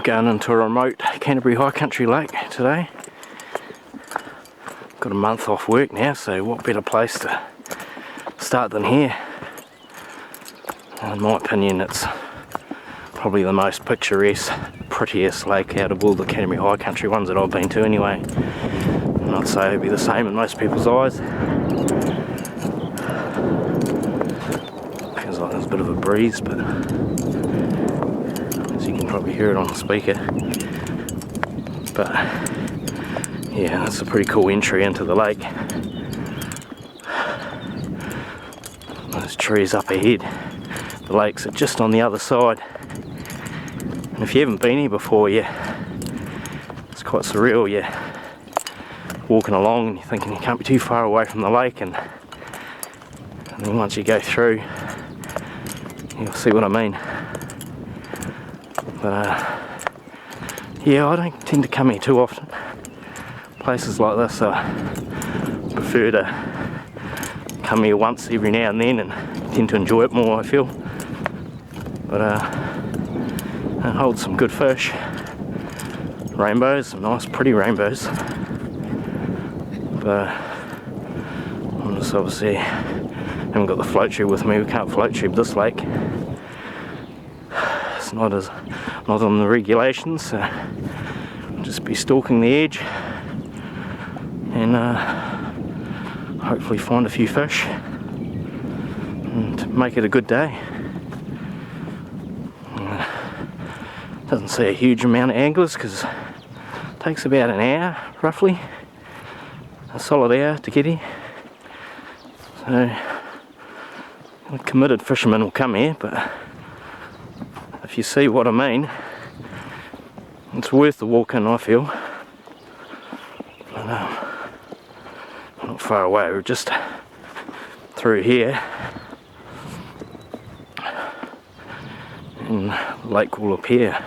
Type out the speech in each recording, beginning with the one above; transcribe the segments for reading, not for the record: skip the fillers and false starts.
Going into a remote Canterbury high country lake today. Got a month off work now, so what better place to start than here. In my opinion, it's probably the most picturesque, prettiest lake out of all the Canterbury high country ones that I've been to anyway. And I'd say it'd be the same in most people's eyes. Feels like there's a bit of a breeze, but as you can probably hear it on the speaker. But yeah, that's a pretty cool entry into the lake. Those trees up ahead. The lakes are just on the other side. And if you haven't been here before, it's quite surreal. You're walking along and you're thinking you can't be too far away from the lake, and then once you go through, you'll see what I mean. But yeah, I don't tend to come here too often. Places like this, I prefer to come here once every now and then and tend to enjoy it more, I feel. But it holds some good fish. Rainbows, some nice pretty rainbows. But I'm just obviously haven't got the float tube with me. We can't float tube this lake. It's not on the regulations, so I'll just be stalking the edge and hopefully find a few fish and make it a good day. Doesn't see a huge amount of anglers because it takes about an hour roughly, a solid hour to get here. So a committed fisherman will come here, but if you see what I mean, it's worth the walk in, I feel. But, not far away, we're just through here, and the lake will appear.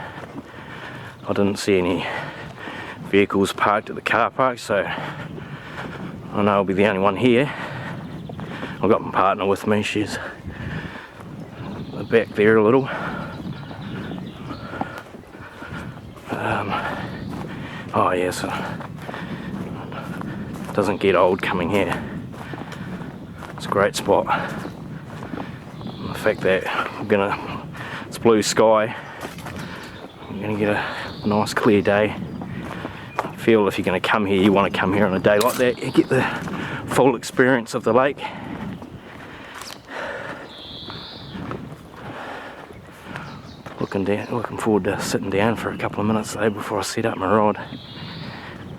I didn't see any vehicles parked at the car park, so I know I'll be the only one here. I've got my partner with me, she's back there a little. Oh yes, it doesn't get old coming here. It's a great spot. And the fact that it's blue sky, I'm gonna get a nice clear day. I feel if you're gonna come here, you want to come here on a day like that. You get the full experience of the lake. Looking forward to sitting down for a couple of minutes though before I set up my rod.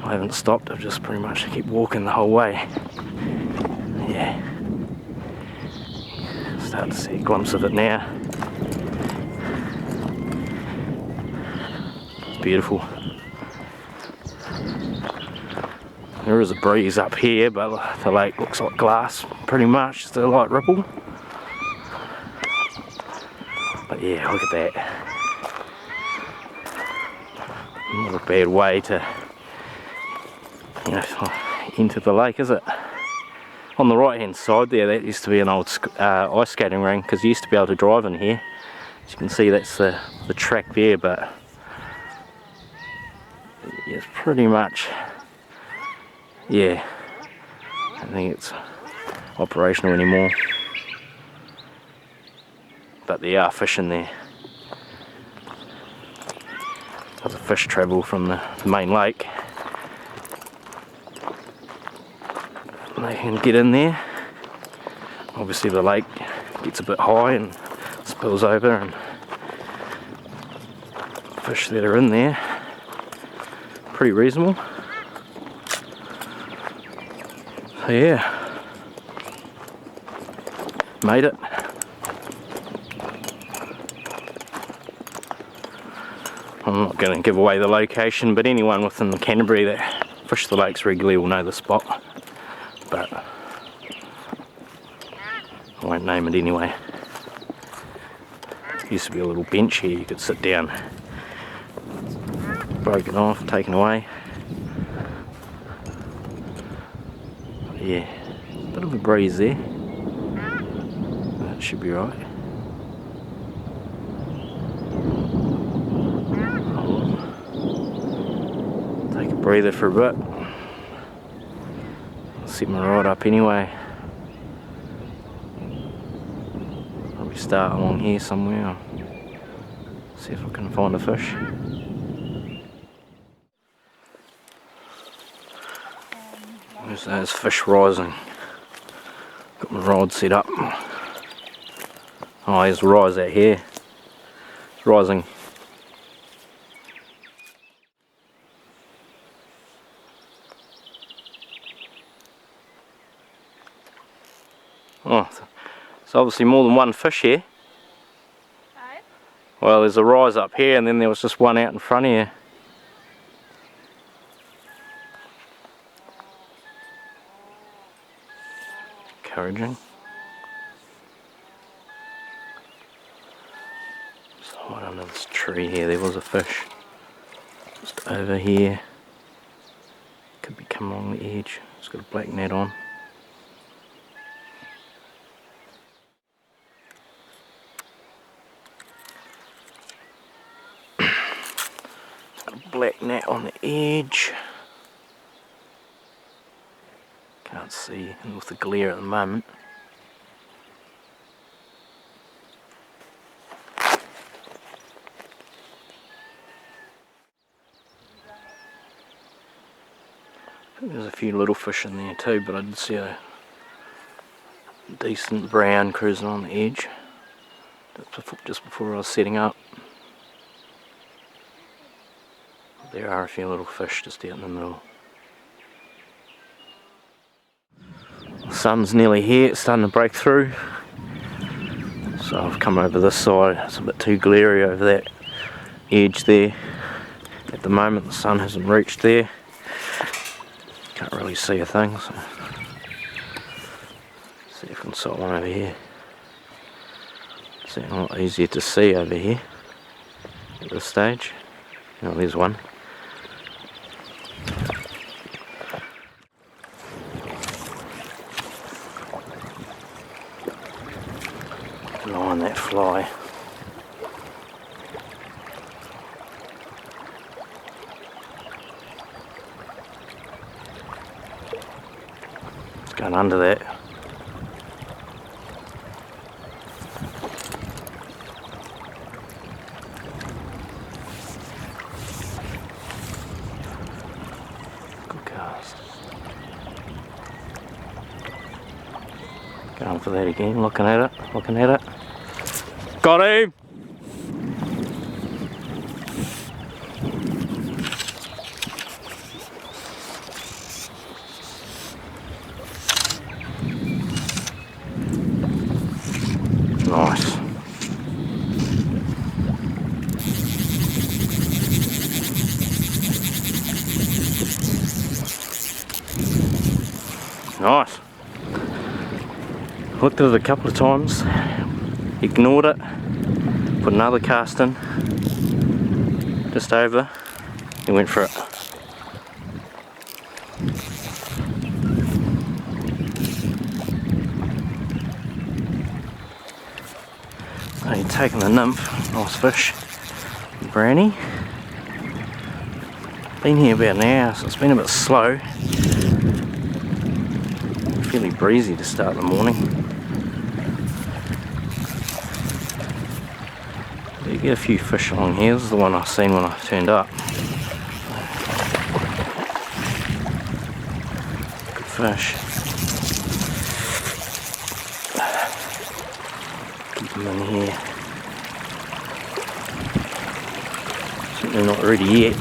I haven't stopped, I've just pretty much keep walking the whole way. Yeah. Start to see a glimpse of it now. It's beautiful. There is a breeze up here, but the lake looks like glass pretty much, just a light ripple. But yeah, look at that. Not a bad way to, enter the lake, is it? On the right hand side there, that used to be an old ice skating rink, because you used to be able to drive in here. As you can see, that's the track there, but it's pretty much, yeah, I don't think it's operational anymore. But there are fish in there. There's a fish travel from the main lake. And they can get in there. Obviously the lake gets a bit high and spills over, and fish that are in there, pretty reasonable. So yeah, made it. I'm not going to give away the location, but anyone within Canterbury that fish the lakes regularly will know the spot. But I won't name it anyway. There used to be a little bench here you could sit down. Broken off, taken away. Yeah, a bit of a breeze there. That should be right. breather for a bit. I'll set my rod up anyway. Probably start along here somewhere. See if I can find a fish. There's those fish rising. Got my rod set up. Oh, there's a rise out here. It's rising. Oh, it's obviously more than one fish here. Right. Well, there's a rise up here and then there was just one out in front of you. Encouraging. So right under this tree here there was a fish. Just over here. Could be coming along the edge. It's got a black net on. Black net on the edge. Can't see with the glare at the moment. I think there's a few little fish in there too, but I did see a decent brown cruising on the edge just before I was setting up. There are a few little fish just out in the middle. The sun's nearly here, it's starting to break through. So I've come over this side, it's a bit too glary over that edge there. At the moment the sun hasn't reached there. Can't really see a thing, so see if I can sight one over here. It's a lot easier to see over here at this stage. Oh, there's one. Line that fly. It's going under that. Good cast. Going for that again, looking at it. Got him! Nice. Nice. Looked at it a couple of times, ignored it, put another cast in, just over, and went for it. So you're taking the nymph, nice fish, brownie. Been here about an hour, so it's been a bit slow. Fairly breezy to start the morning. You get a few fish along here. This is the one I seen when I turned up. Good fish. Keep them in here. Certainly not ready yet.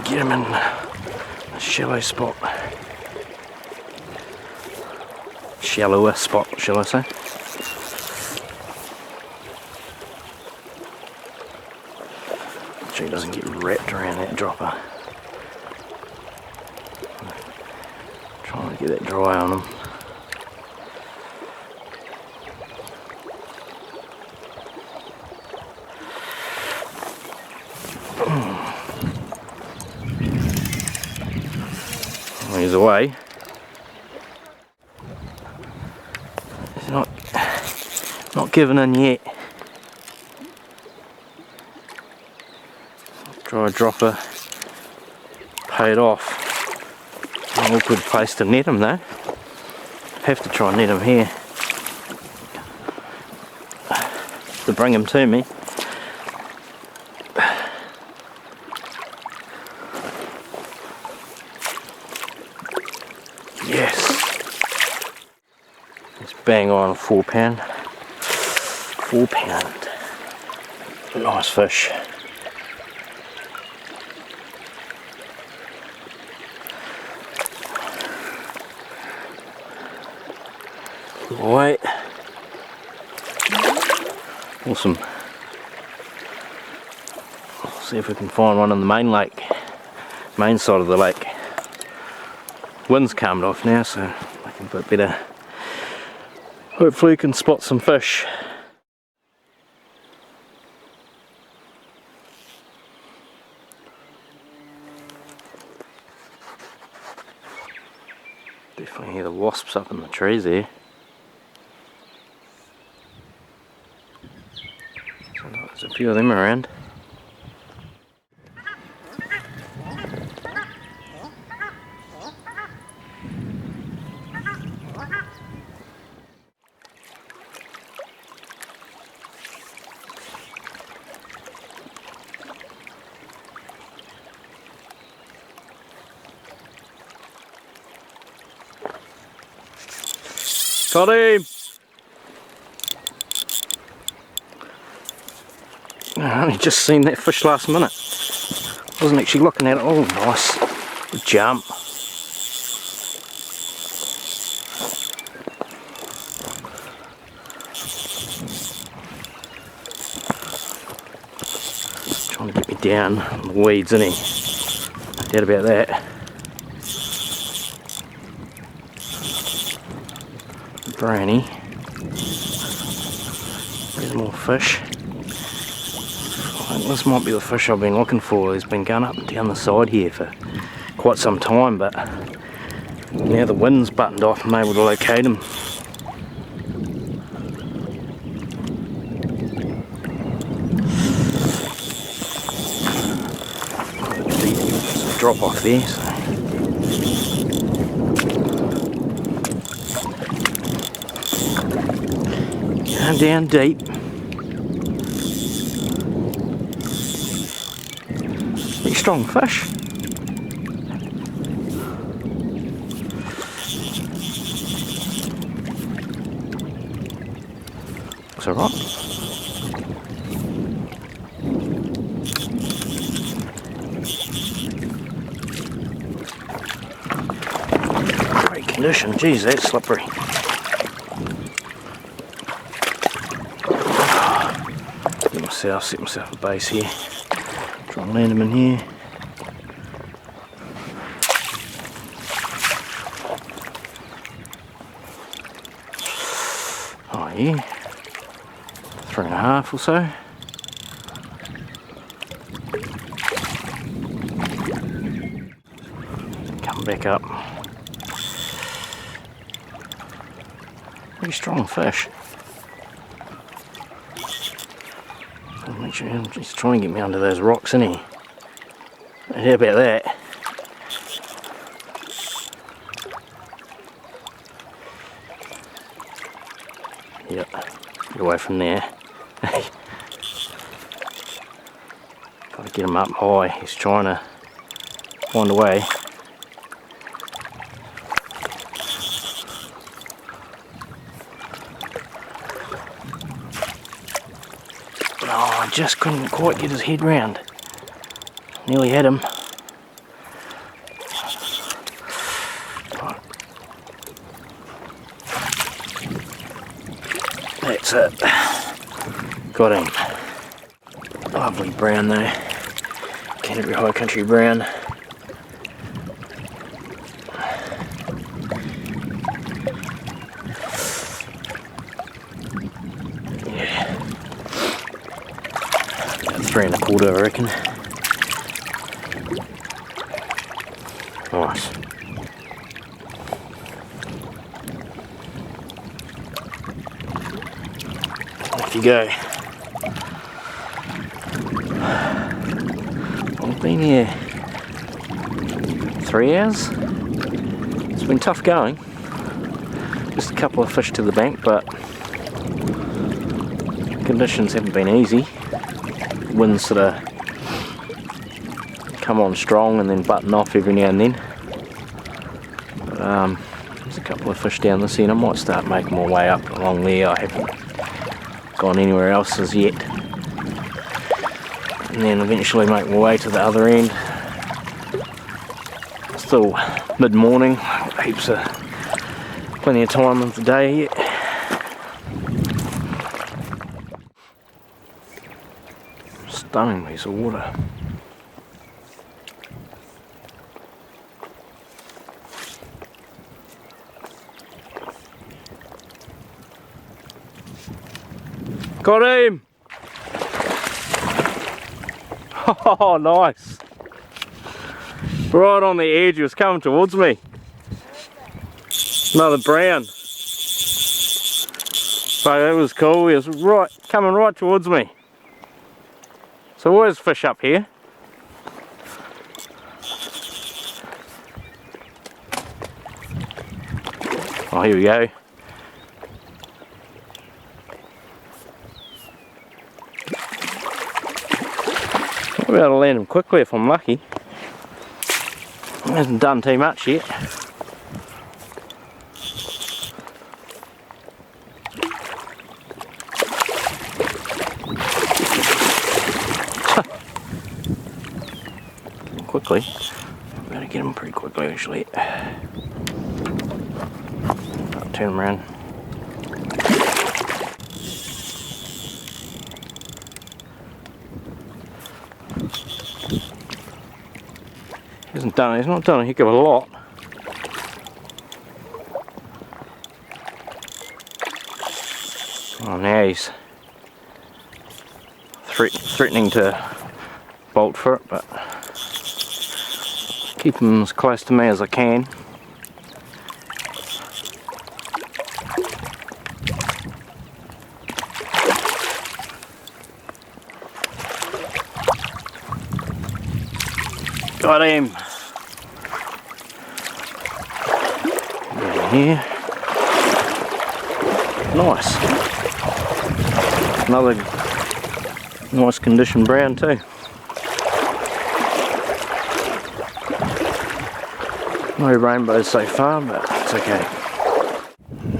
Get him in a shallow spot. Shallower spot, shall I say. So he doesn't get wrapped around that dropper. Trying to get that dry on him. He's away. He's not giving in yet. Dry dropper paid off. An awkward place to net him though. Have to try and net him here to bring him to me. Yes. It's bang on 4 pound. 4 pound. Nice fish. Wait. Awesome. See if we can find one on the main lake. Main side of the lake. Wind's calmed off now, so looking a bit better. Hopefully we can spot some fish. Definitely hear the wasps up in the trees there. There's a few of them around. Got him! I only just seen that fish last minute. Wasn't actually looking at it. Oh, nice. Good jump. Trying to get me down on the weeds, isn't he? No doubt about that. Brownie. There's more fish. I think this might be the fish I've been looking for. He's been going up and down the side here for quite some time, but now the wind's buttoned off, I'm able to locate him. There's a drop off there. So. Down deep. Pretty strong fish. Looks alright. Great condition. Geez, that's slippery. Set myself a base here. Try and land him in here. Oh yeah. 3.5 or so. Come back up. Pretty strong fish. He's trying to get me under those rocks, isn't he? How about that? Yep, get away from there. Got to get him up high. He's trying to find a way. Oh, I just couldn't quite get his head round. Nearly had him. Right. That's it. Got him. Lovely brown though. Canterbury High Country brown. Yeah. About 3.25, I reckon. Nice. you go. I've been here 3 hours. It's been tough going. Just a couple of fish to the bank, but conditions haven't been easy. Winds sort of come on strong and then button off every now and then. But there's a couple of fish down this end. I might start making my way up along there. I haven't gone anywhere else as yet. And then eventually make my way to the other end. Still mid-morning, heaps of plenty of time of the day yet. Stunning piece of water. Got him! Oh, nice! Right on the edge, he was coming towards me. Another brown. So that was cool, he was coming right towards me. So always fish up here. Oh, here we go. I'll be able to land him quickly if I'm lucky. He hasn't done too much yet. Quickly. I'm going to get him pretty quickly actually. I'll turn him around. He's not done a heck of a lot. Oh, now he's threatening to bolt for it, but keep him as close to me as I can. Got him. Here. Nice. Another nice condition brown too. No rainbows so far, but it's okay.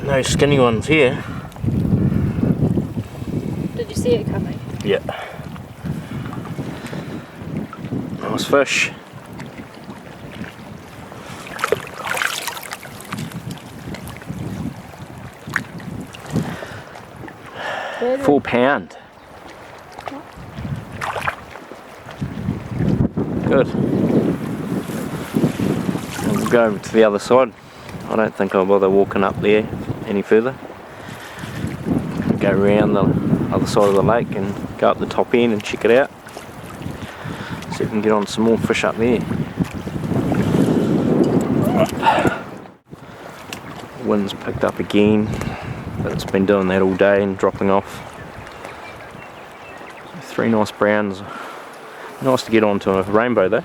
No skinny ones here. Did you see it coming? Yeah. Nice fish. £4. Good. We'll go over to the other side. I don't think I'll bother walking up there any further. Go around the other side of the lake and go up the top end and check it out. See if we can get on some more fish up there. Wind's picked up again, but it's been doing that all day and dropping off. 3 nice browns. Nice to get onto a rainbow though.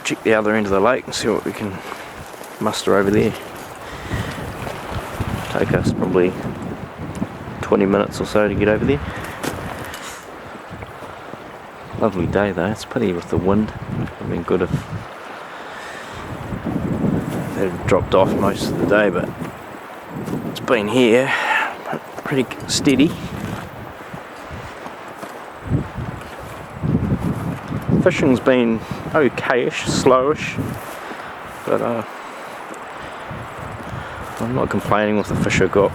Check the other end of the lake and see what we can muster over there. Take us probably 20 minutes or so to get over there. Lovely day though, it's pity with the wind. It would have been good if they'd dropped off most of the day, but it's been here pretty steady. Fishing's been okayish, slowish, but I'm not complaining with the fish I got.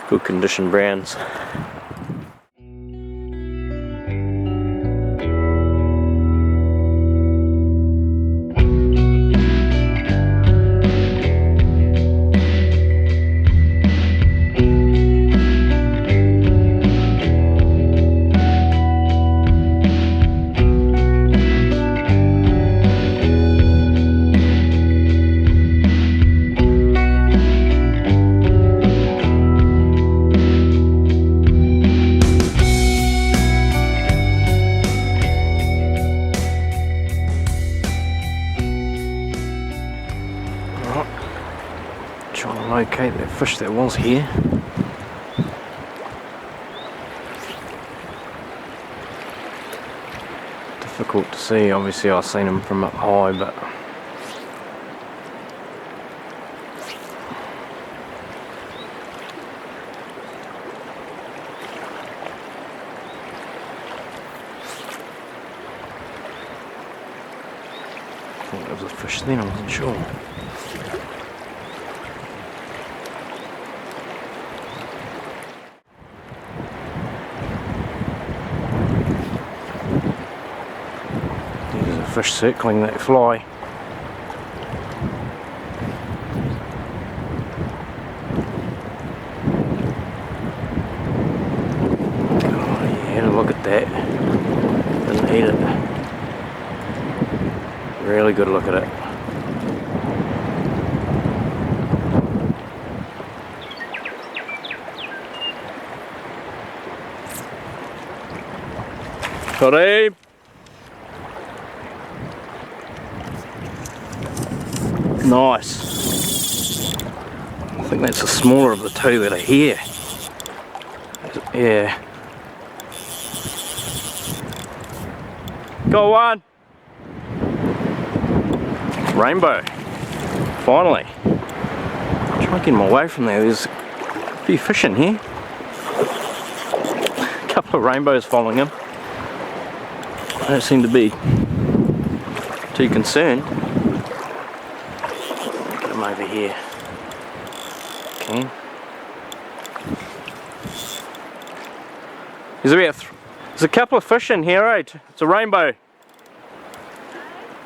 Good condition browns. locate that fish that was here. Difficult to see, obviously I've seen him from up high, but I thought there was a fish then, I wasn't sure. There's a fish circling that fly. Oh yeah, had a look at that. Didn't eat it. Really good look at it. Got him! Nice. I think that's the smaller of the two that are here. Yeah. Got one! Rainbow. Finally. Try and get him away from there. There's a few fish in here. A couple of rainbows following him. I don't seem to be too concerned. Get him over here. Okay. There's a couple of fish in here, right? It's a rainbow.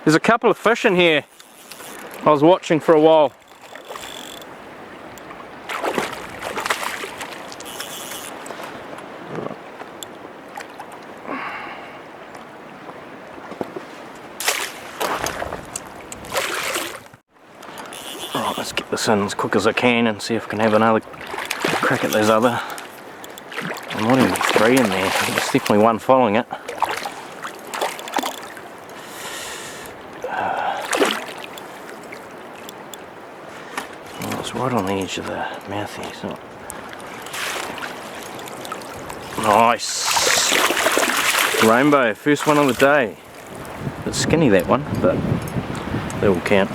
There's a couple of fish in here. I was watching for a while. Alright, let's get this in as quick as I can and see if I can have another crack at those other. There might even be three in there. There's definitely one following it. It's right on the edge of the mouth here, so. Nice! Rainbow, first one of the day. A bit skinny that one, but they will count.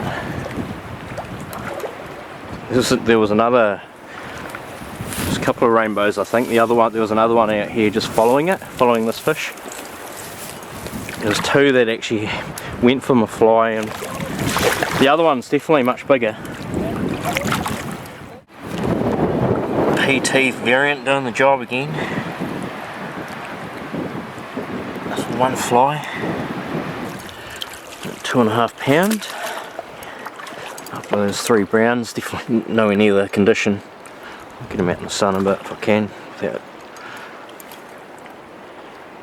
There was another, there's a couple of rainbows I think. There was another one out here just following this fish. There's two that actually went from a fly, and the other one's definitely much bigger. PT variant doing the job again. That's one fly. 2.5 pound. After those three browns, definitely nowhere near the condition. I'll get them out in the sun a bit if I can. Without.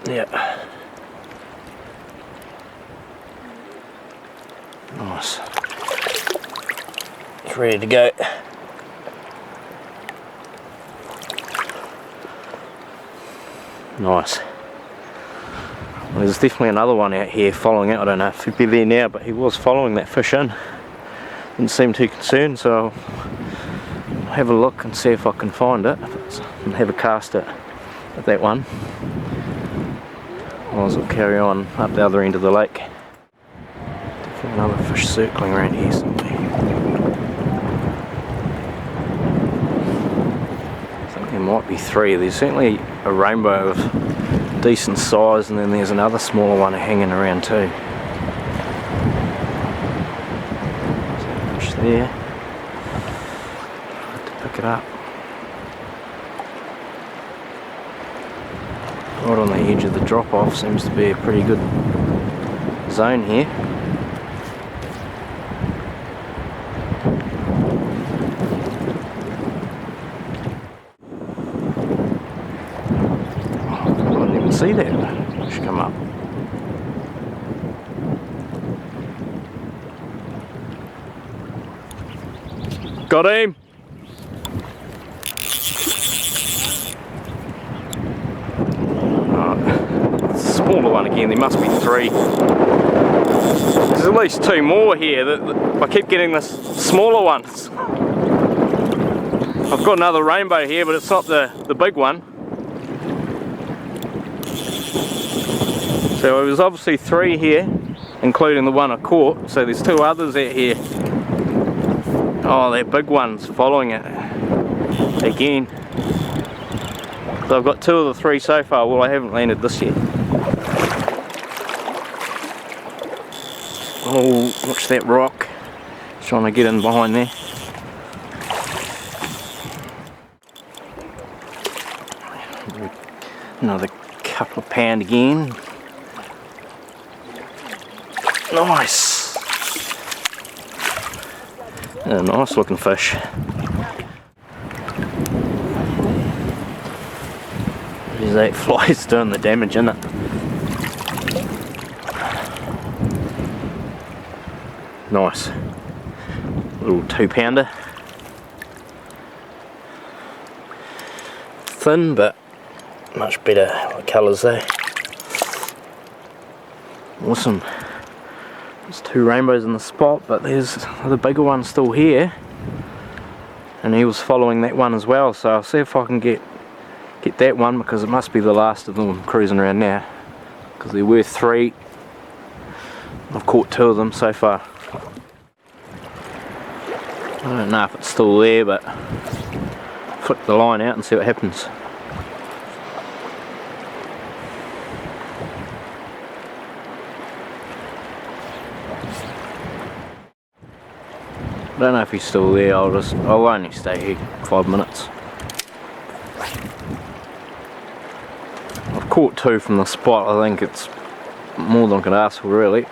Yeah. Nice. It's ready to go. Nice. Well, there's definitely another one out here following it. I don't know if he'd be there now, but he was following that fish in. Didn't seem too concerned, so I'll have a look and see if I can find it and have a cast at that one. Otherwise I'll carry on up the other end of the lake. Definitely another fish circling around here somewhere. I think there might be three. There's certainly a rainbow of decent size, and then there's another smaller one hanging around too. There's a fish there. Hard to pick it up. Right on the edge of the drop off, seems to be a pretty good zone here. See that fish come up. Got him! Smaller one again, there must be three. There's at least two more here. I keep getting this smaller ones. I've got another rainbow here, but it's not the big one. So there's obviously 3 here, including the one I caught. So there's 2 others out here. Oh, that big one's following it again. So I've got 2 of the 3 so far. Well, I haven't landed this yet. Oh, watch that rock. Just trying to get in behind there. Another couple of pound again. Nice. A nice looking fish. That fly's doing the damage, isn't it? Nice. Little 2-pounder. Thin, but much better colours though. Awesome. There's 2 rainbows in the spot, but there's the bigger one still here. And he was following that one as well, so I'll see if I can get that one, because it must be the last of them cruising around now, because there were 3. I've caught 2 of them so far. I don't know if it's still there, but flick the line out and see what happens. I don't know if he's still there. I'll only stay here 5 minutes. I've caught 2 from the spot. I think it's more than I could ask for, really.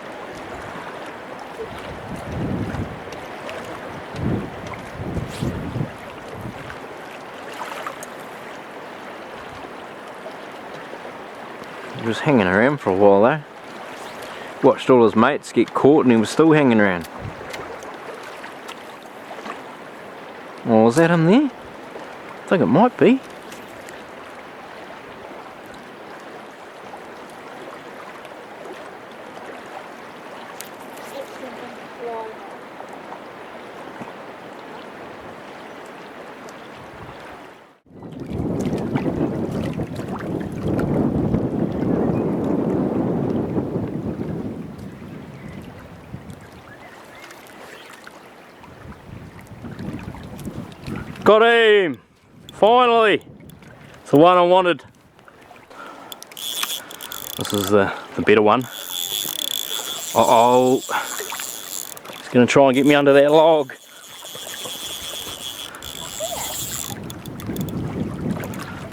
He was hanging around for a while though. Watched all his mates get caught and he was still hanging around. Oh, was that him there? I think it might be. Got him! Finally! It's the one I wanted. This is the better one. Uh-oh. He's going to try and get me under that log.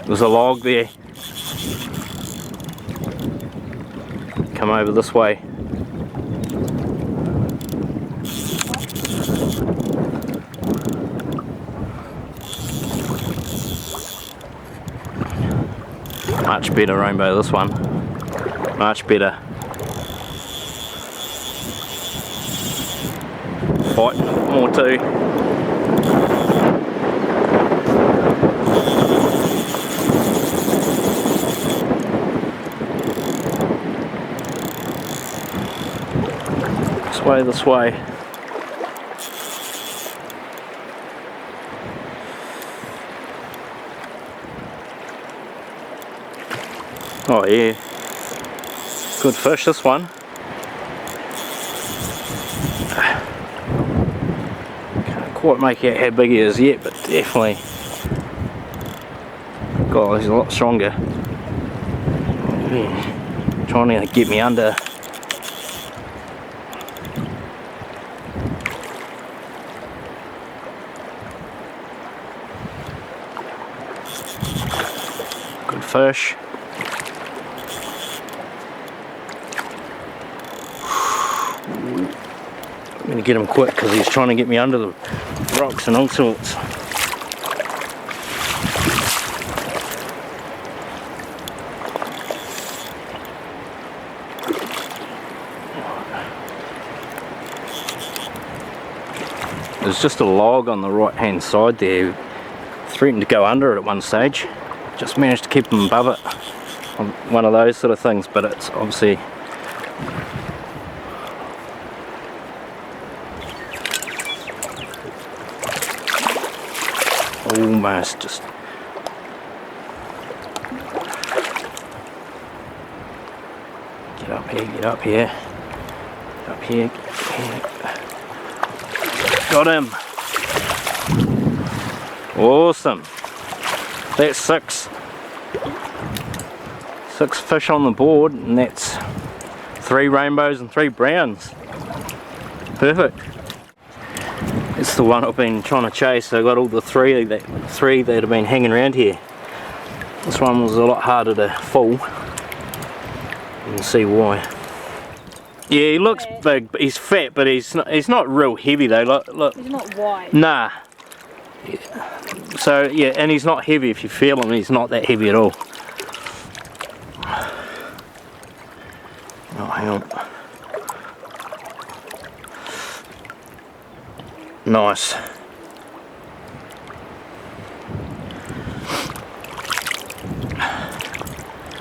There's a log there. Come over this way. Much better rainbow, this one. Much better. Fight, more too. This way, this way. Oh yeah, good fish, this one. Can't quite make out how big he is yet, but definitely, God, he's a lot stronger. Yeah. Trying to get me under. Good fish. I'm going to get him quick because he's trying to get me under the rocks and all sorts. There's just a log on the right hand side there. Threatened to go under it at one stage. Just managed to keep him above it on one of those sort of things, but it's obviously almost just. Get up here, get up here. Get up here, get up here. Got him. Awesome. That's 6. 6 fish on the board, and that's 3 rainbows and 3 browns. Perfect. It's the one I've been trying to chase. I got all the three that have been hanging around here. This one was a lot harder to fool. You can see why. Yeah, he looks big. He's fat, but he's not real heavy though. Look. He's not wide. Nah. So yeah, and he's not heavy. If you feel him, he's not that heavy at all. Oh, hang on. Nice.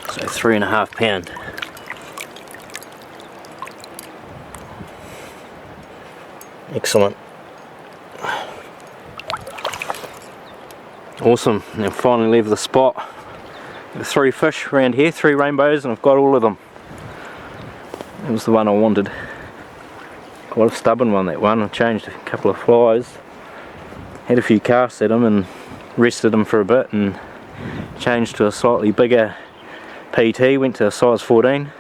So 3.5 pound. Excellent. Awesome. Now finally leave the spot. Got 3 fish around here, 3 rainbows, and I've got all of them. That was the one I wanted. Quite a stubborn one, that one. I changed a couple of flies, had a few casts at them and rested them for a bit, and changed to a slightly bigger PT, went to a size 14,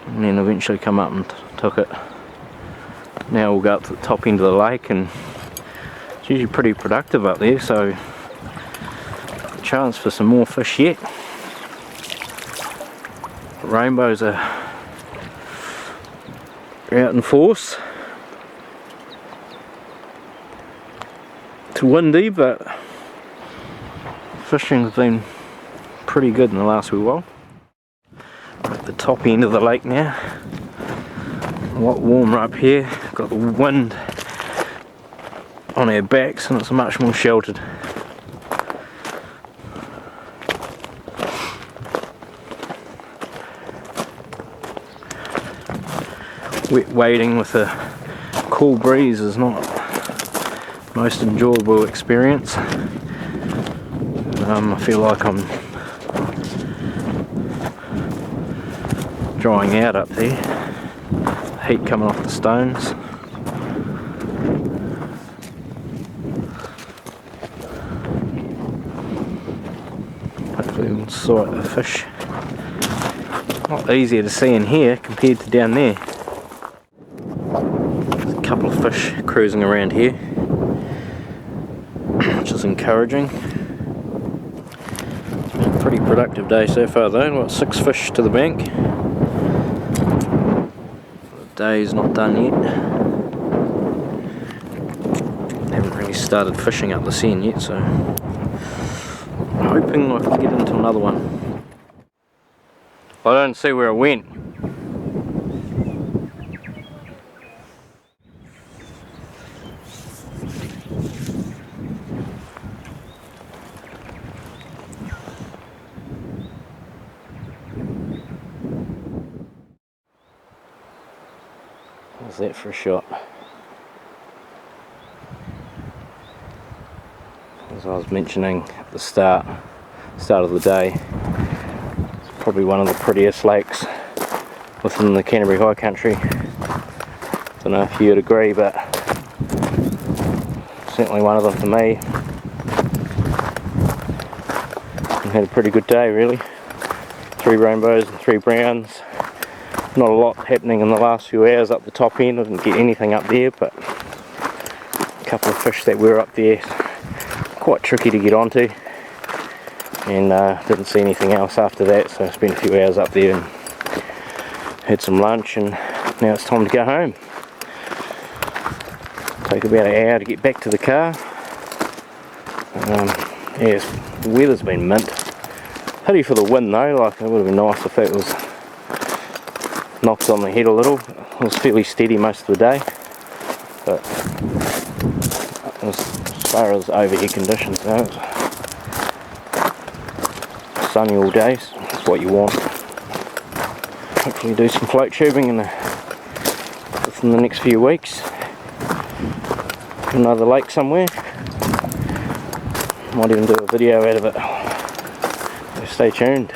and then eventually come up and took it. Now we'll go up to the top end of the lake, and it's usually pretty productive up there, so a chance for some more fish yet. The rainbows are out in force. It's windy, but fishing's been pretty good in the last wee while. We're at the top end of the lake now. A lot warmer up here. Got the wind on our backs and it's much more sheltered. Wet wading with a cool breeze is not the most enjoyable experience. I feel like I'm drying out up there. Heat coming off the stones. Hopefully we'll sight a fish. A lot easier to see in here compared to down there. There's a couple of fish cruising around here, which is encouraging. It's been a pretty productive day so far though. Got 6 fish to the bank. The day's not done yet. Haven't really started fishing up the Seine yet, so I'm hoping I can get into another one. I don't see where it went. How's that for a shot? As I was mentioning at the start of the day, probably one of the prettiest lakes within the Canterbury High Country. Don't know if you'd agree, but certainly one of them for me. And had a pretty good day really. 3 rainbows and 3 browns. Not a lot happening in the last few hours up the top end. I didn't get anything up there, but a couple of fish that were up there quite tricky to get onto, and didn't see anything else after that, so I spent a few hours up there and had some lunch, and now it's time to go home. Take about an hour to get back to the car. Yeah, the weather's been mint. Pity for the wind though, like it would have been nice if it was knocked on the head a little. It was fairly steady most of the day, but as far as overhead conditions go, it's sunny all day, so that's what you want. Hopefully do some float tubing within the next few weeks. Another lake somewhere. Might even do a video out of it. So stay tuned.